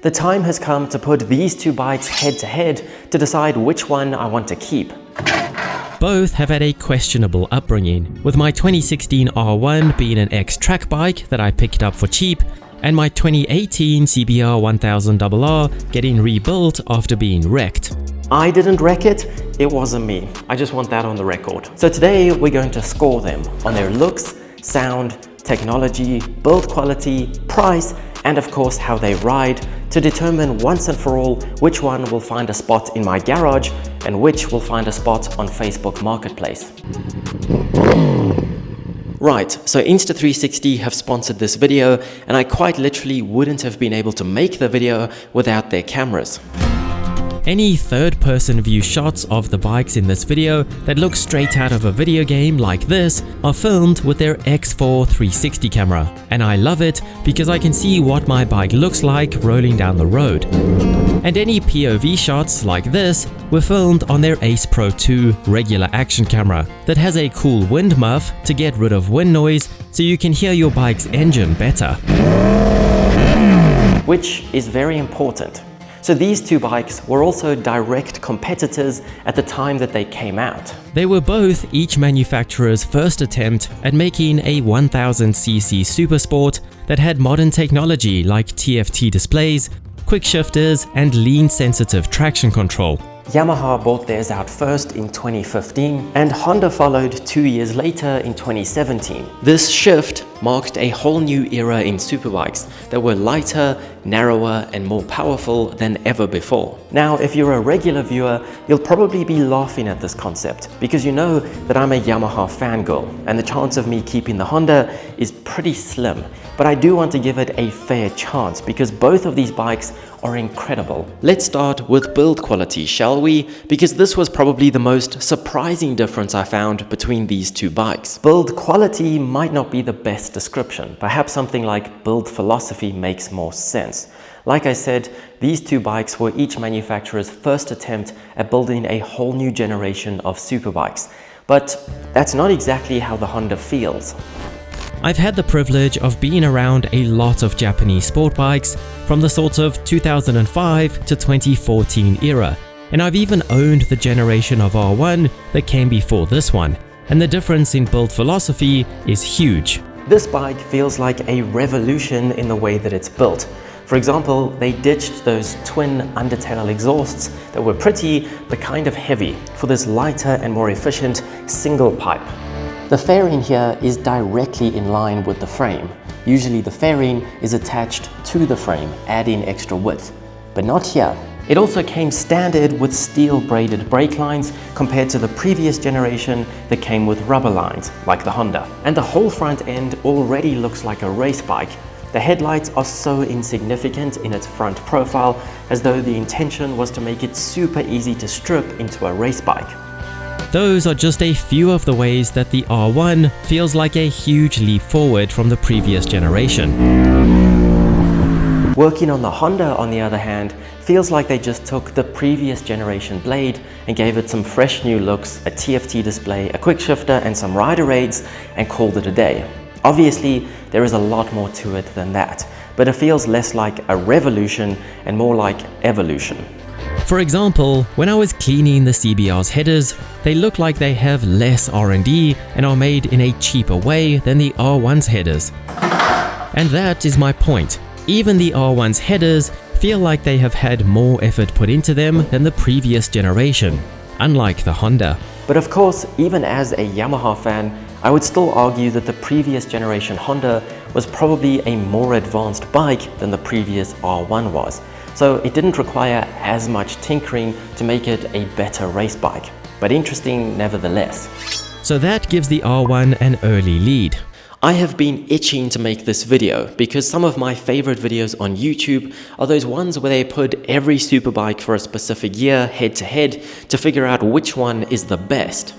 The time has come to put these two bikes head to head to decide which one I want to keep. Both have had a questionable upbringing, with my 2016 R1 being an ex-track bike that I picked up for cheap, and my 2018 CBR 1000RR getting rebuilt after being wrecked. I didn't wreck it, it wasn't me. I just want that on the record. So today we're going to score them on their looks, sound, technology, build quality, price, and of course how they ride, to determine once and for all which one will find a spot in my garage and which will find a spot on Facebook Marketplace. Right, so Insta360 have sponsored this video, and I quite literally wouldn't have been able to make the video without their cameras. Any third-person view shots of the bikes in this video that look straight out of a video game like this are filmed with their X4 360 camera, and I love it because I can see what my bike looks like rolling down the road. And any POV shots like this were filmed on their Ace Pro 2 regular action camera that has a cool wind muff to get rid of wind noise so you can hear your bike's engine better. Which is very important. So these two bikes were also direct competitors at the time that they came out. They were both each manufacturer's first attempt at making a 1000cc supersport that had modern technology like TFT displays, quick shifters, and lean-sensitive traction control. Yamaha brought theirs out first in 2015, and Honda followed 2 years later in 2017. This shift marked a whole new era in superbikes that were lighter, narrower, and more powerful than ever before. Now, if you're a regular viewer, you'll probably be laughing at this concept because you know that I'm a Yamaha fangirl, and the chance of me keeping the Honda is pretty slim. But I do want to give it a fair chance because both of these bikes are incredible. Let's start with build quality, shall we? Because this was probably the most surprising difference I found between these two bikes. Build quality might not be the best description. Perhaps something like build philosophy makes more sense. Like I said, these two bikes were each manufacturer's first attempt at building a whole new generation of superbikes. But that's not exactly how the Honda feels. I've had the privilege of being around a lot of Japanese sport bikes from the sort of 2005 to 2014 era, and I've even owned the generation of R1 that came before this one, and the difference in build philosophy is huge. This bike feels like a revolution in the way that it's built. For example, they ditched those twin undertail exhausts that were pretty but kind of heavy for this lighter and more efficient single pipe. The fairing here is directly in line with the frame. Usually the fairing is attached to the frame, adding extra width, but not here. It also came standard with steel braided brake lines compared to the previous generation that came with rubber lines, like the Honda. And the whole front end already looks like a race bike. The headlights are so insignificant in its front profile, as though the intention was to make it super easy to strip into a race bike. Those are just a few of the ways that the R1 feels like a huge leap forward from the previous generation. Working on the Honda, on the other hand, feels like they just took the previous generation blade and gave it some fresh new looks, a TFT display, a quick shifter, and some rider aids, and called it a day. Obviously, there is a lot more to it than that, but it feels less like a revolution and more like evolution. For example, when I was cleaning the CBR's headers, they look like they have less R&D and are made in a cheaper way than the R1's headers. And that is my point. Even the R1's headers feel like they have had more effort put into them than the previous generation, unlike the Honda. But of course, even as a Yamaha fan, I would still argue that the previous generation Honda was probably a more advanced bike than the previous R1 was. So it didn't require as much tinkering to make it a better race bike, but interesting nevertheless. So that gives the R1 an early lead. I have been itching to make this video because some of my favorite videos on YouTube are those ones where they put every superbike for a specific year head to head to figure out which one is the best.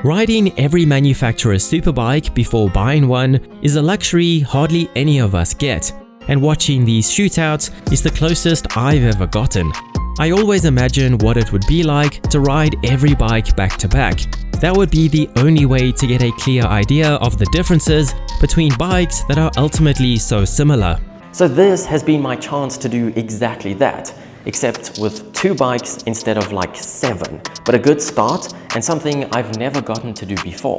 Riding every manufacturer's superbike before buying one is a luxury hardly any of us get. And watching these shootouts is the closest I've ever gotten. I always imagine what it would be like to ride every bike back to back. That would be the only way to get a clear idea of the differences between bikes that are ultimately so similar. So this has been my chance to do exactly that, except with 2 bikes instead of like 7. But a good start and something I've never gotten to do before.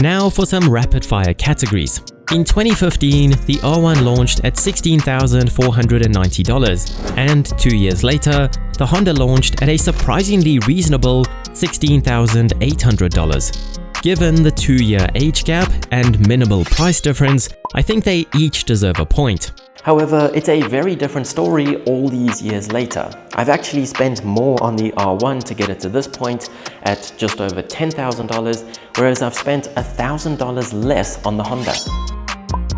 Now for some rapid fire categories. In 2015, the R1 launched at $16,490, and 2 years later, the Honda launched at a surprisingly reasonable $16,800. Given the 2-year age gap and minimal price difference, I think they each deserve a point. However, it's a very different story all these years later. I've actually spent more on the R1 to get it to this point at just over $10,000, whereas I've spent $1,000 less on the Honda.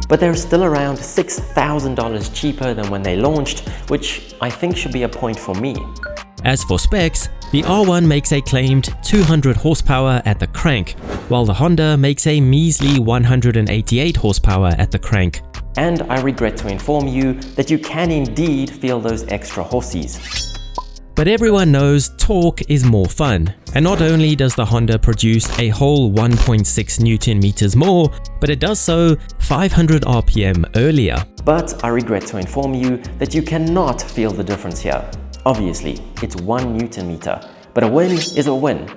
But they're still around $6,000 cheaper than when they launched, which I think should be a point for me. As for specs, the R1 makes a claimed 200 horsepower at the crank, while the Honda makes a measly 188 horsepower at the crank. And I regret to inform you that you can indeed feel those extra horsies. But everyone knows torque is more fun, and not only does the Honda produce a whole 1.6 Newton meters more, but it does so 500 RPM earlier. But I regret to inform you that you cannot feel the difference here. Obviously, it's 1 Newton meter, but a win is a win.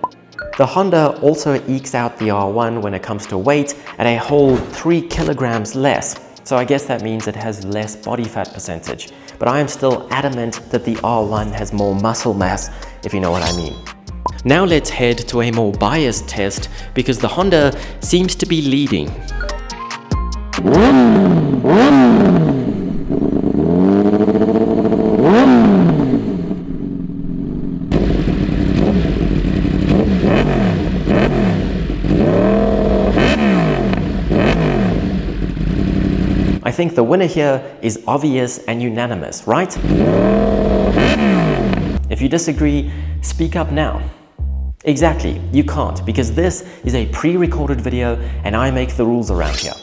The Honda also ekes out the R1 when it comes to weight at a whole 3 kilograms less. So I guess that means it has less body fat percentage. But I am still adamant that the R1 has more muscle mass, if you know what I mean. Now let's head to a more biased test, because the Honda seems to be leading. I think the winner here is obvious and unanimous, right? If you disagree, speak up now. Exactly, you can't, because this is a pre-recorded video and I make the rules around here.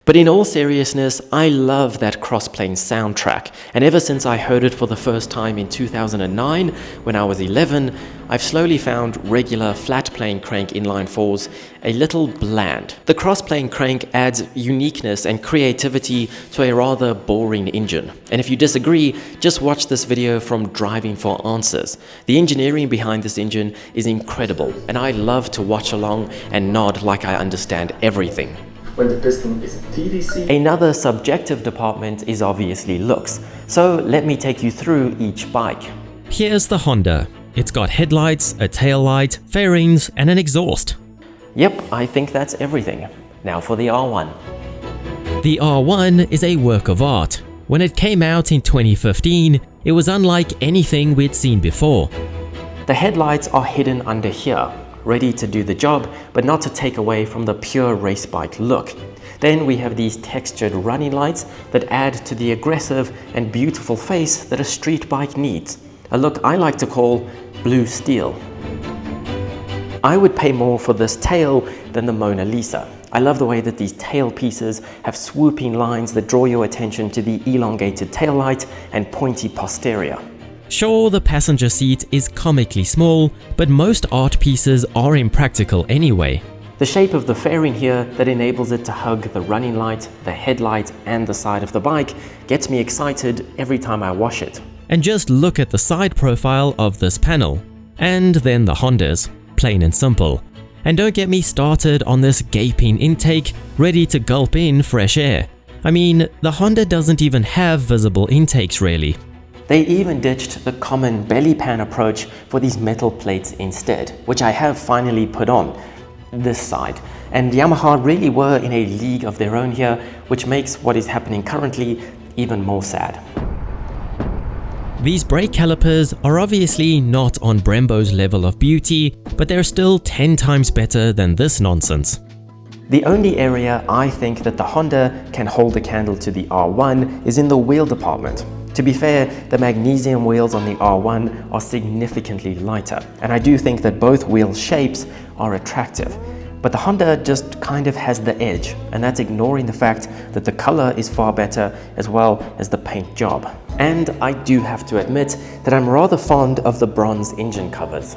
But in all seriousness, I love that cross-plane soundtrack, and ever since I heard it for the first time in 2009, when I was 11, I've slowly found regular flat-plane crank inline 4s a little bland. The cross-plane crank adds uniqueness and creativity to a rather boring engine. And if you disagree, just watch this video from Driving for Answers. The engineering behind this engine is incredible, and I love to watch along and nod like I understand everything. When the piston is TDC. Another subjective department is obviously looks, so let me take you through each bike. Here's the Honda. It's got headlights, a tail light, fairings, and an exhaust. Yep, I think that's everything. Now for the R1. The R1 is a work of art. When it came out in 2015, it was unlike anything we'd seen before. The headlights are hidden under here, ready to do the job, but not to take away from the pure race bike look. Then we have these textured running lights that add to the aggressive and beautiful face that a street bike needs. A look I like to call blue steel. I would pay more for this tail than the Mona Lisa. I love the way that these tail pieces have swooping lines that draw your attention to the elongated tail light and pointy posterior. Sure, the passenger seat is comically small, but most art pieces are impractical anyway. The shape of the fairing here that enables it to hug the running light, the headlight, and the side of the bike gets me excited every time I wash it. And just look at the side profile of this panel. And then the Honda's, plain and simple. And don't get me started on this gaping intake ready to gulp in fresh air. I mean, the Honda doesn't even have visible intakes really. They even ditched the common belly pan approach for these metal plates instead, which I have finally put on this side. And Yamaha really were in a league of their own here, which makes what is happening currently even more sad. These brake calipers are obviously not on Brembo's level of beauty, but they're still 10 times better than this nonsense. The only area I think that the Honda can hold a candle to the R1 is in the wheel department. To be fair, the magnesium wheels on the R1 are significantly lighter, and I do think that both wheel shapes are attractive. But the Honda just kind of has the edge, and that's ignoring the fact that the color is far better as well as the paint job. And I do have to admit that I'm rather fond of the bronze engine covers.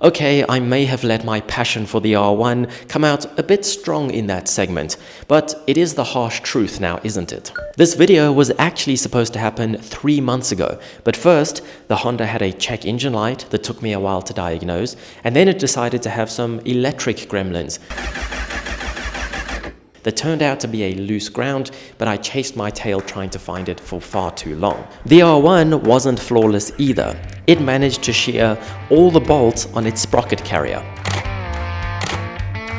Okay, I may have let my passion for the R1 come out a bit strong in that segment, but it is the harsh truth now, isn't it? This video was actually supposed to happen 3 months ago, but first, the Honda had a check engine light that took me a while to diagnose, and then it decided to have some electric gremlins that turned out to be a loose ground, but I chased my tail trying to find it for far too long. The R1 wasn't flawless either. It managed to shear all the bolts on its sprocket carrier.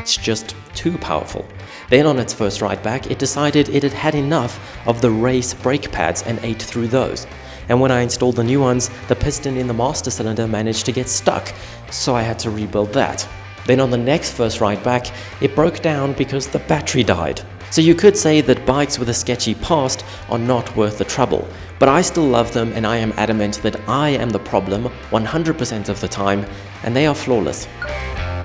It's just too powerful. Then on its first ride back, it decided it had had enough of the race brake pads and ate through those. And when I installed the new ones, the piston in the master cylinder managed to get stuck, so I had to rebuild that. Then on the next first ride back, it broke down because the battery died. So you could say that bikes with a sketchy past are not worth the trouble, but I still love them and I am adamant that I am the problem 100% of the time, and they are flawless.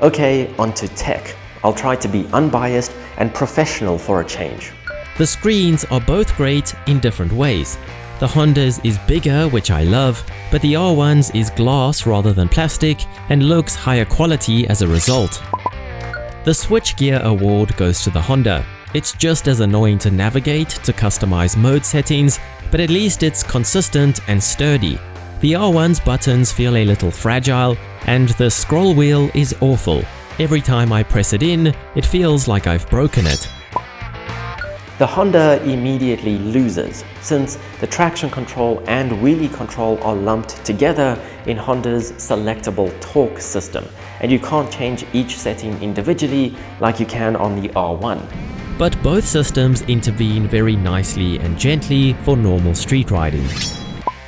Okay, on to tech. I'll try to be unbiased and professional for a change. The screens are both great in different ways. The Honda's is bigger, which I love, but the R1's is glass rather than plastic and looks higher quality as a result. The switchgear award goes to the Honda. It's just as annoying to navigate to customize mode settings, but at least it's consistent and sturdy. The R1's buttons feel a little fragile, and the scroll wheel is awful. Every time I press it in, it feels like I've broken it. The Honda immediately loses, since the traction control and wheelie control are lumped together in Honda's selectable torque system, and you can't change each setting individually like you can on the R1. But both systems intervene very nicely and gently for normal street riding.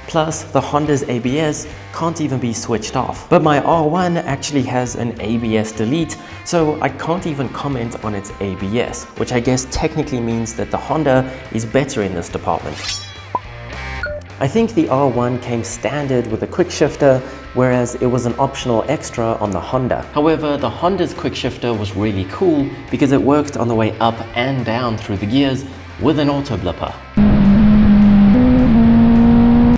Plus, the Honda's ABS can't even be switched off. But my R1 actually has an ABS delete, so I can't even comment on its ABS, which I guess technically means that the Honda is better in this department. I think the R1 came standard with a quick shifter, whereas it was an optional extra on the Honda. However, the Honda's quick shifter was really cool because it worked on the way up and down through the gears with an auto blipper.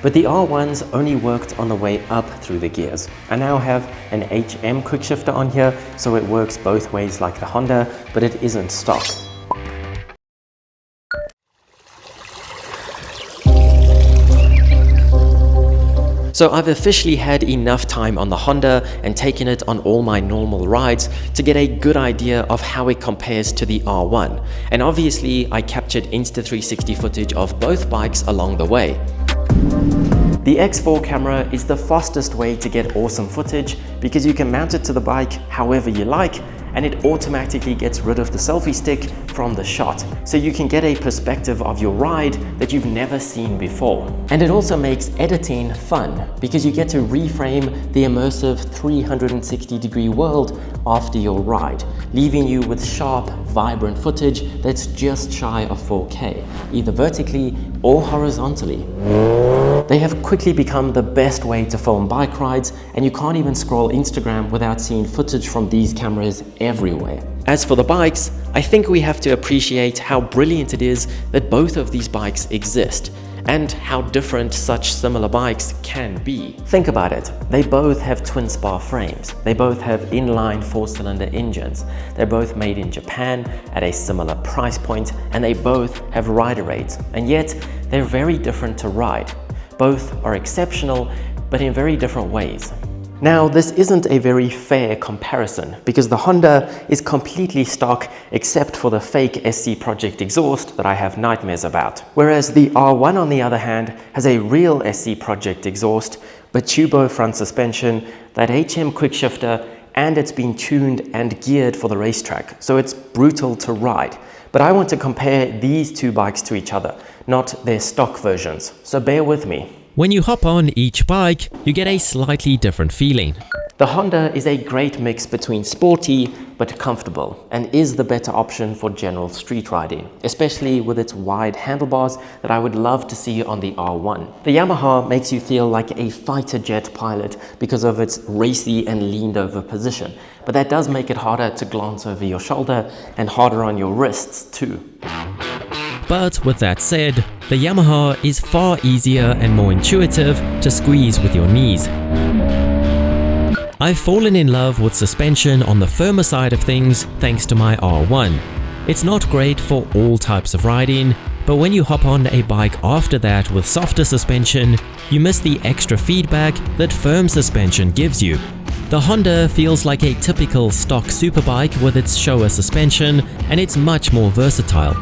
But the R1's only worked on the way up through the gears. I now have an HM quick shifter on here, so it works both ways like the Honda, but it isn't stock. So I've officially had enough time on the Honda and taken it on all my normal rides to get a good idea of how it compares to the R1. And obviously I captured Insta360 footage of both bikes along the way. The X4 camera is the fastest way to get awesome footage because you can mount it to the bike however you like, and it automatically gets rid of the selfie stick from the shot, so you can get a perspective of your ride that you've never seen before. And it also makes editing fun because you get to reframe the immersive 360-degree world after your ride, leaving you with sharp, vibrant footage that's just shy of 4K, either vertically or horizontally. They have quickly become the best way to film bike rides, and you can't even scroll Instagram without seeing footage from these cameras everywhere. As for the bikes, I think we have to appreciate how brilliant it is that both of these bikes exist, and how different such similar bikes can be. Think about it. They both have twin spar frames. They both have inline 4-cylinder engines. They're both made in Japan at a similar price point, and they both have rider rates. And yet, they're very different to ride. Both are exceptional, but in very different ways. Now, this isn't a very fair comparison because the Honda is completely stock except for the fake SC Project exhaust that I have nightmares about. Whereas the R1, on the other hand, has a real SC Project exhaust, but turbo front suspension, that HM quick shifter, and it's been tuned and geared for the racetrack, so it's brutal to ride. But I want to compare these two bikes to each other, not their stock versions, so bear with me. When you hop on each bike, you get a slightly different feeling. The Honda is a great mix between sporty but comfortable, and is the better option for general street riding, especially with its wide handlebars that I would love to see on the R1. The Yamaha makes you feel like a fighter jet pilot because of its racy and leaned over position, but that does make it harder to glance over your shoulder and harder on your wrists too. But with that said, the Yamaha is far easier and more intuitive to squeeze with your knees. I've fallen in love with suspension on the firmer side of things thanks to my R1. It's not great for all types of riding, but when you hop on a bike after that with softer suspension, you miss the extra feedback that firm suspension gives you. The Honda feels like a typical stock superbike with its Showa suspension, and it's much more versatile.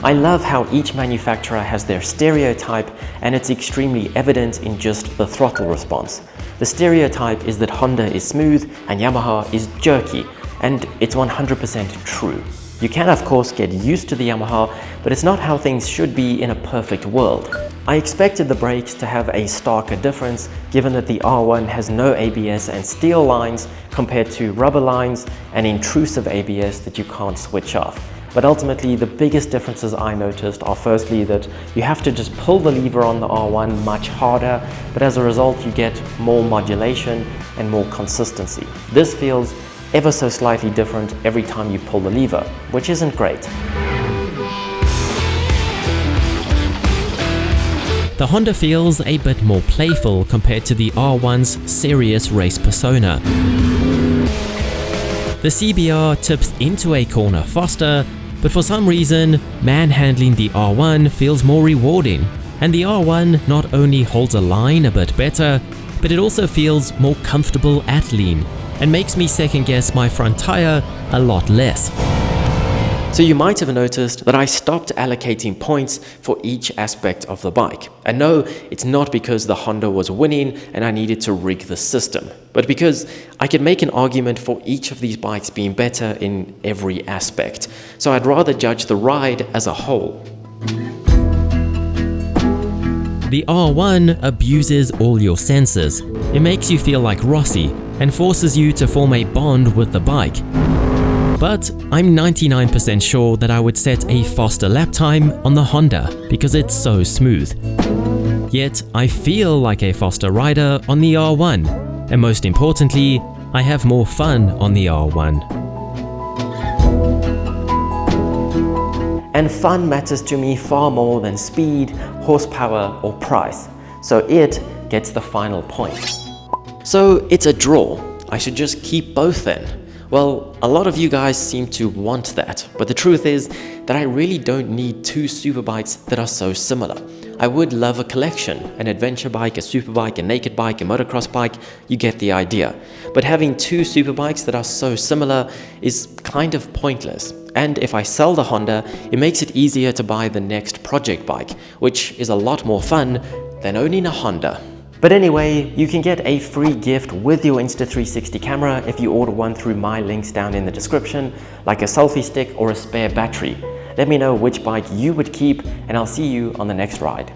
I love how each manufacturer has their stereotype, and it's extremely evident in just the throttle response. The stereotype is that Honda is smooth and Yamaha is jerky, and it's 100% true. You can of course get used to the Yamaha, but it's not how things should be in a perfect world. I expected the brakes to have a starker difference, given that the R1 has no ABS and steel lines compared to rubber lines and intrusive ABS that you can't switch off. But ultimately, the biggest differences I noticed are firstly that you have to just pull the lever on the R1 much harder, but as a result you get more modulation and more consistency. This feels ever so slightly different every time you pull the lever, which isn't great. The Honda feels a bit more playful compared to the R1's serious race persona. The CBR tips into a corner faster, but for some reason, manhandling the R1 feels more rewarding. And the R1 not only holds a line a bit better, but it also feels more comfortable at lean and makes me second guess my front tire a lot less. So you might have noticed that I stopped allocating points for each aspect of the bike. And no, it's not because the Honda was winning and I needed to rig the system, but because I could make an argument for each of these bikes being better in every aspect. So I'd rather judge the ride as a whole. The R1 abuses all your senses. It makes you feel like Rossi and forces you to form a bond with the bike. But I'm 99% sure that I would set a faster lap time on the Honda because it's so smooth. Yet I feel like a faster rider on the R1, and most importantly, I have more fun on the R1. And fun matters to me far more than speed, horsepower, or price. So it gets the final point. So it's a draw. I should just keep both then. Well, a lot of you guys seem to want that, but the truth is that I really don't need two superbikes that are so similar. I would love a collection, an adventure bike, a superbike, a naked bike, a motocross bike, you get the idea. But having two superbikes that are so similar is kind of pointless. And if I sell the Honda, it makes it easier to buy the next project bike, which is a lot more fun than owning a Honda. But anyway, you can get a free gift with your Insta360 camera if you order one through my links down in the description, like a selfie stick or a spare battery. Let me know which bike you would keep, and I'll see you on the next ride.